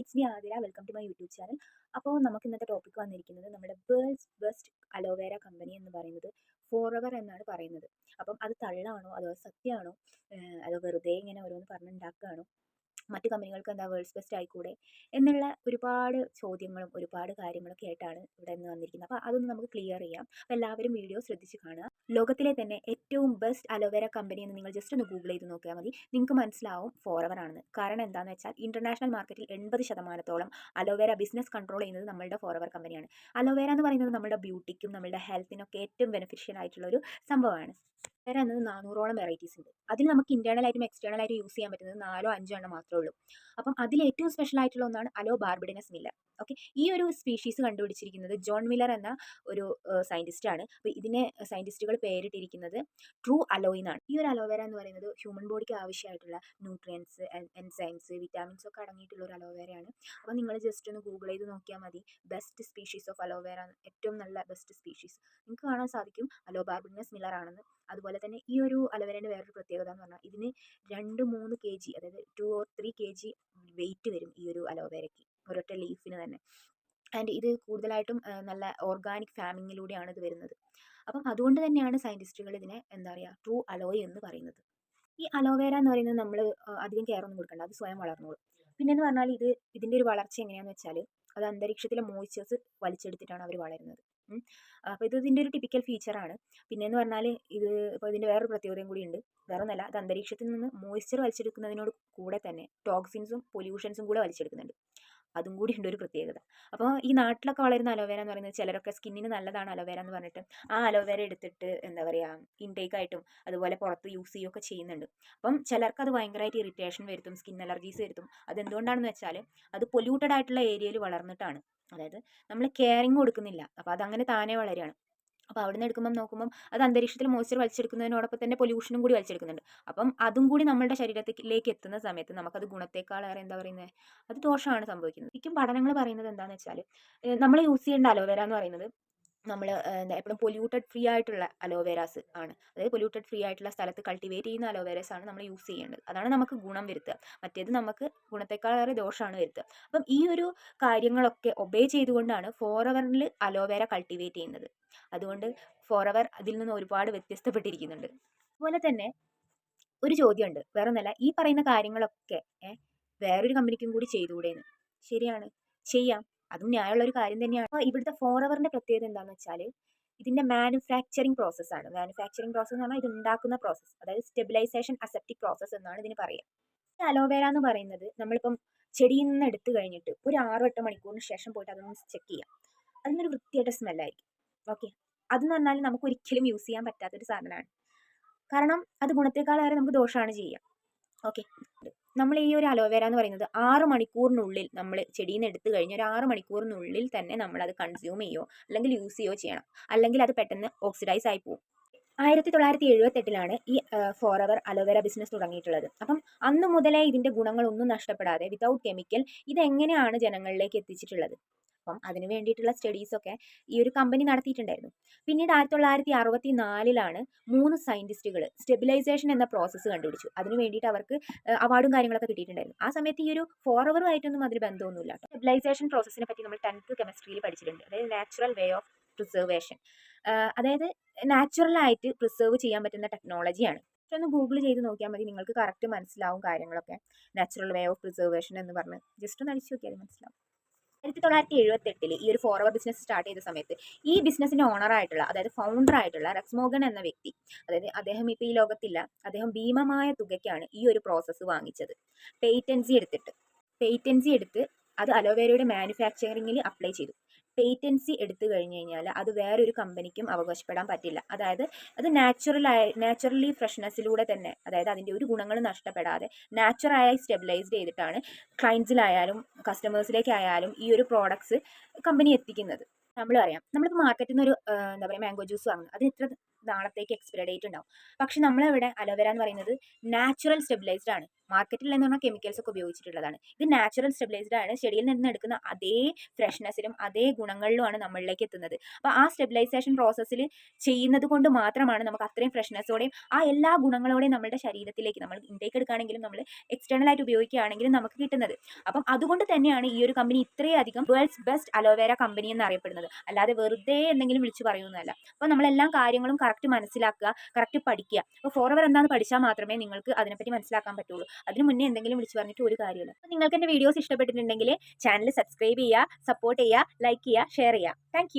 It's me Athira. Welcome to my YouTube channel. അപ്പോൾ നമുക്ക് ഇന്നത്തെ ടോപ്പിക് വന്നിരിക്കുന്നത് നമ്മുടെ വേൾഡ്സ് ബെസ്റ്റ് അലോവേര കമ്പനി എന്ന് പറയുന്നത് ഫോറെവർ എന്നാണ് പറയുന്നത്. അപ്പം അത് തള്ളാണോ അതോ സത്യമാണോ, അതോ വെറുതെ ഇങ്ങനെ ഓരോന്ന് പറഞ്ഞുണ്ടാക്കുകയാണോ, മറ്റു കമ്പനികൾക്ക് എന്താ വേൾഡ്സ് ബെസ്റ്റ് ആയിക്കൂടെ എന്നുള്ള ഒരുപാട് ചോദ്യങ്ങളും ഒരുപാട് കാര്യങ്ങളൊക്കെ ആയിട്ടാണ് ഇവിടെ നിന്ന് വന്നിരിക്കുന്നത്. അപ്പോൾ അതൊന്ന് നമുക്ക് ക്ലിയർ ചെയ്യാം. അപ്പോൾ എല്ലാവരും വീഡിയോ ശ്രദ്ധിച്ച് കാണുക. ലോകത്തിലെ തന്നെ ഏറ്റവും ബെസ്റ്റ് അലോവേര കമ്പനി എന്ന് നിങ്ങൾ ജസ്റ്റ് ഒന്ന് ഗൂഗിൾ ചെയ്ത് നോക്കിയാൽ മതി, നിങ്ങൾക്ക് മനസ്സിലാവും ഫോറെവർ ആണെന്ന്. കാരണം എന്താണെന്ന് വെച്ചാൽ ഇന്റർനാഷണൽ മാർക്കറ്റിൽ 80% അലോവേര ബിസിനസ് കൺട്രോൾ ചെയ്യുന്നത് നമ്മളുടെ ഫോറെവർ കമ്പനിയാണ്. അലോവേര എന്ന് പറയുന്നത് നമ്മുടെ ബ്യൂട്ടിക്കും നമ്മുടെ ഹെൽത്തിനൊക്കെ ഏറ്റവും ബെനിഫിഷ്യൽ ആയിട്ടുള്ള ഒരു സംഭവമാണ്. അലോവേര എന്നത് 400ഓളം വെറൈറ്റീസ് ഉണ്ട്. അതിൽ നമുക്ക് ഇന്റേണൽ ആയിട്ടും എക്സ്റ്റേണൽ ആയിട്ടും യൂസ് ചെയ്യാൻ പറ്റുന്നത് 4 5 എണ്ണം മാത്രമേ ഉള്ളൂ. അപ്പം അതിൽ ഏറ്റവും സ്പെഷ്യൽ ആയിട്ടുള്ള ഒന്നാണ് അലോ ബാർബഡിനസ് മില്ലർ. ഓക്കെ, ഈ ഒരു സ്പീഷീസ് കണ്ടുപിടിച്ചിരിക്കുന്നത് ജോൺ മില്ലർ എന്ന ഒരു സയന്റിസ്റ്റ് ആണ്. അപ്പോൾ ഇതിനെ സയന്റിസ്റ്റുകൾ പേരിട്ടിരിക്കുന്നത് ട്രൂ അലോയ് എന്നാണ്. ഈ ഒരു അലോവേര എന്ന് പറയുന്നത് ഹ്യൂമൻ ബോഡിക്ക് ആവശ്യമായിട്ടുള്ള ന്യൂട്രിയൻസ്, എൻസൈംസ്, വിറ്റാമിൻസ് ഒക്കെ അടങ്ങിയിട്ടുള്ള ഒരു അലോവേരയാണ്. അപ്പോൾ നിങ്ങൾ ജസ്റ്റ് ഒന്ന് ഗൂഗിൾ ചെയ്ത് നോക്കിയാൽ മതി, ബെസ്റ്റ് സ്പീഷീസ് ഓഫ് അലോവേര, ഏറ്റവും നല്ല ബെസ്റ്റ് സ്പീഷീസ് നിങ്ങൾക്ക് കാണാൻ സാധിക്കും അലോ ബാർബഡിനസ് മില്ലർ ആണെന്ന്. അതുപോലെ തന്നെ ഈ ഒരു അലോവേരയുടെ വേറൊരു പ്രത്യേകത എന്ന് പറഞ്ഞാൽ ഇതിന് 2-3 kg, അതായത് 2 or 3 kg വെയിറ്റ് വരും ഈ ഒരു അലോവേരയ്ക്ക്, ഒരൊറ്റ ലീഫിന് തന്നെ. ആൻഡ് ഇത് കൂടുതലായിട്ടും നല്ല ഓർഗാനിക് ഫാമിങ്ങിലൂടെയാണ് ഇത് വരുന്നത്. അപ്പം അതുകൊണ്ട് തന്നെയാണ് സയൻറ്റിസ്റ്റുകൾ ഇതിനെ എന്താ പറയുക ട്രൂ അലോയ് എന്ന് പറയുന്നത്. ഈ അലോവേര എന്ന് പറയുന്നത് നമ്മൾ അധികം കെയർ ഒന്നും കൊടുക്കണ്ട, അത് സ്വയം വളർന്നോളും. പിന്നെയെന്ന് പറഞ്ഞാൽ ഇതിൻ്റെ ഒരു വളർച്ച എങ്ങനെയാണെന്ന് വെച്ചാൽ അത് അന്തരീക്ഷത്തിലെ മോയ്സ്ചേഴ്സ് വലിച്ചെടുത്തിട്ടാണ് അവർ വളരുന്നത്. അപ്പോൾ ഇതിൻ്റെ ഒരു ടിപ്പിക്കൽ ഫീച്ചറാണ്. പിന്നെയെന്ന് പറഞ്ഞാൽ ഇപ്പോൾ ഇതിൻ്റെ വേറൊരു പ്രത്യേകതയും കൂടി ഉണ്ട്. വേറെ ഒന്നല്ല, അത് അന്തരീക്ഷത്തിൽ നിന്ന് മോയ്സ്ചർ വലിച്ചെടുക്കുന്നതിനോട് കൂടെ തന്നെ ടോക്സിൻസും പൊല്യൂഷൻസും കൂടെ വലിച്ചെടുക്കുന്നുണ്ട്. അതും കൂടി ഉണ്ട് ഒരു പ്രത്യേകത. അപ്പോൾ ഈ നാട്ടിലൊക്കെ വളരുന്ന അലോവേര എന്ന് പറയുന്നത് ചിലരൊക്കെ സ്കിന്നിന് നല്ലതാണ് അലോവേര എന്ന് പറഞ്ഞിട്ട് ആ അലോവേര എടുത്തിട്ട് എന്താ പറയുക ഇൻടേക്ക് ആയിട്ടും അതുപോലെ പുറത്ത് യൂസ് ചെയ്യുകയൊക്കെ ചെയ്യുന്നുണ്ട്. അപ്പം ചിലർക്ക് അത് ഭയങ്കരമായിട്ട് ഇറിറ്റേഷൻ വരുത്തും, സ്കിൻ അലർജീസ് വരുത്തും. അതെന്തുകൊണ്ടാണെന്ന് വെച്ചാൽ അത് പൊല്യൂട്ടഡ് ആയിട്ടുള്ള ഏരിയയിൽ വളർന്നിട്ടാണ്. അതായത് നമ്മൾ കെയറിങ് കൊടുക്കുന്നില്ല, അപ്പോൾ അതങ്ങനെ താനേ വളരുകയാണ്. അപ്പോൾ അവിടെ നിന്ന് എടുക്കുമ്പം നോക്കുമ്പം അത് അന്തരീക്ഷത്തിൽ മോയ്സ്ചർ വലിച്ചെടുക്കുന്നതിനോടൊപ്പം തന്നെ പൊല്യൂഷനും കൂടി വലിച്ചെടുക്കുന്നുണ്ട്. അപ്പം അതും കൂടി നമ്മളുടെ ശരീരത്തിലേക്ക് എത്തുന്ന സമയത്ത് നമുക്കത് ഗുണത്തേക്കാളേറെ എന്താ പറയുന്നത്, അത് ദോഷമാണ് സംഭവിക്കുന്നത്. ശരിക്കും പഠനങ്ങൾ പറയുന്നത് എന്താണെന്ന് വെച്ചാൽ നമ്മൾ യൂസ് ചെയ്യേണ്ട അലോവേര എന്ന് പറയുന്നത് നമ്മൾ എന്താ എപ്പോഴും പൊല്യൂട്ടഡ് ഫ്രീ ആയിട്ടുള്ള അലോവേരാസ് ആണ്. അതായത് പൊല്യൂട്ടഡ് ഫ്രീ ആയിട്ടുള്ള സ്ഥലത്ത് കൾട്ടിവേറ്റ് ചെയ്യുന്ന അലോവേരാസ് ആണ് നമ്മൾ യൂസ് ചെയ്യേണ്ടത്. അതാണ് നമുക്ക് ഗുണം വരുത്തുക. മറ്റേത് നമുക്ക് ഗുണത്തേക്കാളേറെ ദോഷമാണ് വരുത്തുക. അപ്പം ഈ ഒരു കാര്യങ്ങളൊക്കെ ഒബേ ചെയ്തുകൊണ്ടാണ് ഫോറെവറിൽ അലോവേര കൾട്ടിവേറ്റ് ചെയ്യുന്നത്. അതുകൊണ്ട് ഫോറെവർ അതിൽ നിന്ന് ഒരുപാട് വ്യത്യസ്തപ്പെട്ടിരിക്കുന്നുണ്ട്. അതുപോലെ തന്നെ ഒരു ചോദ്യമുണ്ട്, വേറെ ഒന്നല്ല, ഈ പറയുന്ന കാര്യങ്ങളൊക്കെ വേറൊരു കമ്പനിക്കും കൂടി ചെയ്തുകൂടെയെന്ന്. ശരിയാണ്, ചെയ്യാം, അതും ന്യായമുള്ള ഒരു കാര്യം തന്നെയാണ്. അപ്പോൾ ഇവിടുത്തെ ഫോറെവറിന്റെ പ്രത്യേകത എന്താണെന്ന് വെച്ചാൽ ഇതിന്റെ മാനുഫാക്ചറിങ് പ്രോസസ്സാണ്. മാനുഫാക്ചറിങ് പ്രോസസ്സ് എന്ന് പറഞ്ഞാൽ ഇത് ഉണ്ടാക്കുന്ന പ്രോസസ്സ്, അതായത് സ്റ്റെബിലൈസേഷൻ അസെപ്റ്റിക് പ്രോസസ്സ് എന്നാണ് ഇതിന് പറയുക. ഈ അലോവേര എന്ന് പറയുന്നത് നമ്മളിപ്പം ചെടിയിൽ നിന്ന് എടുത്തു കഴിഞ്ഞിട്ട് ഒരു 6-8 മണിക്കൂറിന് ശേഷം പോയിട്ട് അതൊന്ന് ചെക്ക് ചെയ്യാം. അതിനൊരു വൃത്തിയായിട്ട് സ്മെല്ലായിരിക്കും. ഓക്കെ, അതെന്ന് പറഞ്ഞാൽ നമുക്ക് ഒരിക്കലും യൂസ് ചെയ്യാൻ പറ്റാത്തൊരു സാധനമാണ്. കാരണം അത് ഗുണത്തേക്കാളേറെ നമുക്ക് ദോഷമാണ് ചെയ്യുക. ഓക്കെ, നമ്മൾ ഈ ഒരു അലോവേര എന്ന് പറയുന്നത് 6 മണിക്കൂറിനുള്ളിൽ നമ്മൾ ചെടിയിൽ നിന്ന് എടുത്തു കഴിഞ്ഞ് ഒരു 6 മണിക്കൂറിനുള്ളിൽ തന്നെ നമ്മളത് കൺസ്യൂം ചെയ്യുകയോ അല്ലെങ്കിൽ യൂസ് ചെയ്യുകയോ ചെയ്യണം. അല്ലെങ്കിൽ അത് പെട്ടെന്ന് ഓക്സിഡൈസ് ആയി പോകും. 1978 ഈ ഫോറെവർ അലോവേര ബിസിനസ് തുടങ്ങിയിട്ടുള്ളത്. അപ്പം അന്ന് മുതലേ ഇതിൻ്റെ ഗുണങ്ങളൊന്നും നഷ്ടപ്പെടാതെ വിതൗട്ട് കെമിക്കൽ ഇതെങ്ങനെയാണ് ജനങ്ങളിലേക്ക് എത്തിച്ചിട്ടുള്ളത്. അപ്പം അതിന് വേണ്ടിയിട്ടുള്ള സ്റ്റഡീസൊക്കെ ഈ ഒരു കമ്പനി നടത്തിയിട്ടുണ്ടായിരുന്നു. പിന്നീട് 1964 3 സയൻറ്റിസ്റ്റുകൾ സ്റ്റെബിലൈസേഷൻ എന്ന പ്രോസസ്സ് കണ്ടുപിടിച്ചു. അതിന് വേണ്ടിയിട്ട് അവർക്ക് അവാർഡും കാര്യങ്ങളൊക്കെ കിട്ടിയിട്ടുണ്ടായിരുന്നു. ആ സമയത്ത് ഈ ഒരു ഫോറെവറുമായിട്ടൊന്നും അതിന് ബന്ധമൊന്നുമില്ല. സ്റ്റെബിലൈസേഷൻ പ്രോസസ്സിനെ പറ്റി നമ്മൾ 10th കെമിസ്ട്രിയിൽ പഠിച്ചിട്ടുണ്ട്. അതായത് നാച്ചുറൽ വേ ഓഫ് പ്രിസർവേഷൻ, അതായത് നാച്ചുറലായിട്ട് പ്രിസർവ് ചെയ്യാൻ പറ്റുന്ന ടെക്നോളജിയാണ്. പക്ഷെ ഒന്ന് ഗൂഗിൾ ചെയ്ത് നോക്കിയാൽ മതി, നിങ്ങൾക്ക് കറക്റ്റ് മനസ്സിലാവും കാര്യങ്ങളൊക്കെ. നാച്ചുറൽ വേ ഓഫ് പ്രിസർവേഷൻ എന്ന് പറഞ്ഞ് ജസ്റ്റ് ഒന്ന് അടിച്ചു നോക്കിയാൽ മനസ്സിലാവും. 1978 ഈ ഒരു ഫോറെവർ ബിസിനസ് സ്റ്റാർട്ട് ചെയ്ത സമയത്ത് ഈ ബിസിനസിന്റെ ഓണറായിട്ടുള്ള, അതായത് ഫൗണ്ടർ ആയിട്ടുള്ള റെക്സ് മോർഗൻ എന്ന വ്യക്തി, അതായത് അദ്ദേഹം ഇപ്പോൾ ഈ ലോകത്തില്ല, അദ്ദേഹം ഭീമമായ തുകയ്ക്കാണ് ഈ ഒരു പ്രോസസ്സ് വാങ്ങിച്ചത്. പേറ്റൻസി എടുത്ത് അത് അലോവേരയുടെ മാനുഫാക്ചറിങ്ങിൽ അപ്ലൈ ചെയ്തു. പേറ്റൻസി എടുത്തു കഴിഞ്ഞ് കഴിഞ്ഞാൽ അത് വേറൊരു കമ്പനിക്കും അവകാശപ്പെടാൻ പറ്റില്ല. അതായത് അത് നാച്ചുറലി ഫ്രഷ്നെസ്സിലൂടെ തന്നെ, അതായത് അതിൻ്റെ ഒരു ഗുണങ്ങൾ നഷ്ടപ്പെടാതെ നാച്ചുറലായി സ്റ്റെബിലൈസ്ഡ് ചെയ്തിട്ടാണ് ക്ലയൻസിലായാലും കസ്റ്റമേഴ്സിലേക്കായാലും ഈ ഒരു പ്രോഡക്ട്സ് കമ്പനി എത്തിക്കുന്നത്. നമ്മളിപ്പോൾ മാർക്കറ്റിൽ നിന്ന് ഒരു എന്താ പറയുക മാംഗോ ജ്യൂസ് വാങ്ങുന്നത്, അത് ഇത്ര നാളത്തേക്ക് എക്സ്പയറി ഡേറ്റ് ഉണ്ടാവും. പക്ഷെ നമ്മളിവിടെ അലോവേര എന്ന് പറയുന്നത് നാച്ചുറൽ സ്റ്റെബിലൈസ്ഡ് ആണ്. മാർക്കറ്റിൽ എന്ന് പറഞ്ഞാൽ കെമിക്കൽസ് ഒക്കെ ഉപയോഗിച്ചിട്ടുള്ളതാണ്. ഇത് നാച്ചുറൽ സ്റ്റെബിലൈസ്ഡ് ആണ്. ചെടിയിൽ നിന്ന് എടുക്കുന്ന അതേ ഫ്രഷ്നെസ്സിലും അതേ ഗുണങ്ങളിലുമാണ് നമ്മളിലേക്ക് എത്തുന്നത്. അപ്പോൾ ആ സ്റ്റെബിലൈസേഷൻ പ്രോസസ്സിൽ ചെയ്യുന്നത് കൊണ്ട് മാത്രമാണ് നമുക്ക് അത്രയും ഫ്രഷ്നെസ്സോടെയും ആ എല്ലാ ഗുണങ്ങളോടെയും നമ്മുടെ ശരീരത്തിലേക്ക് നമ്മൾ ഇൻടേക്ക് എടുക്കുകയാണെങ്കിലും നമ്മൾ എക്സ്റ്റേണൽ ആയിട്ട് ഉപയോഗിക്കുകയാണെങ്കിലും നമുക്ക് കിട്ടുന്നത്. അപ്പം അതുകൊണ്ട് തന്നെയാണ് ഈ ഒരു കമ്പനി ഇത്രയധികം വേൾഡ്സ് ബെസ്റ്റ് അലോവേര കമ്പനി എന്ന് അറിയപ്പെടുന്നത്. അല്ലാതെ വെറുതെ എന്തെങ്കിലും വിളിച്ചു പറയുന്നതല്ല. അപ്പോൾ നമ്മളെല്ലാം കാര്യങ്ങളും കറക്റ്റ് മനസ്സിലാക്കുക, കറക്റ്റ് പഠിക്കുക. അപ്പോൾ ഫോറെവർ എന്താണെന്ന് പഠിച്ചാൽ മാത്രമേ നിങ്ങൾക്ക് അതിനെപ്പറ്റി മനസ്സിലാക്കാൻ പറ്റുള്ളൂ. അതിന് മുന്നേ എന്തെങ്കിലും വിളിച്ചു പറഞ്ഞിട്ട് ഒരു കാര്യമില്ല. അപ്പോൾ നിങ്ങൾക്ക് എൻ്റെ വീഡിയോസ് ഇഷ്ടപ്പെട്ടിട്ടുണ്ടെങ്കിൽ ചാനൽ സബ്സ്ക്രൈബ് ചെയ്യുക, സപ്പോർട്ട് ചെയ്യുക, ലൈക്ക് ചെയ്യുക, ഷെയർ ചെയ്യുക. താങ്ക്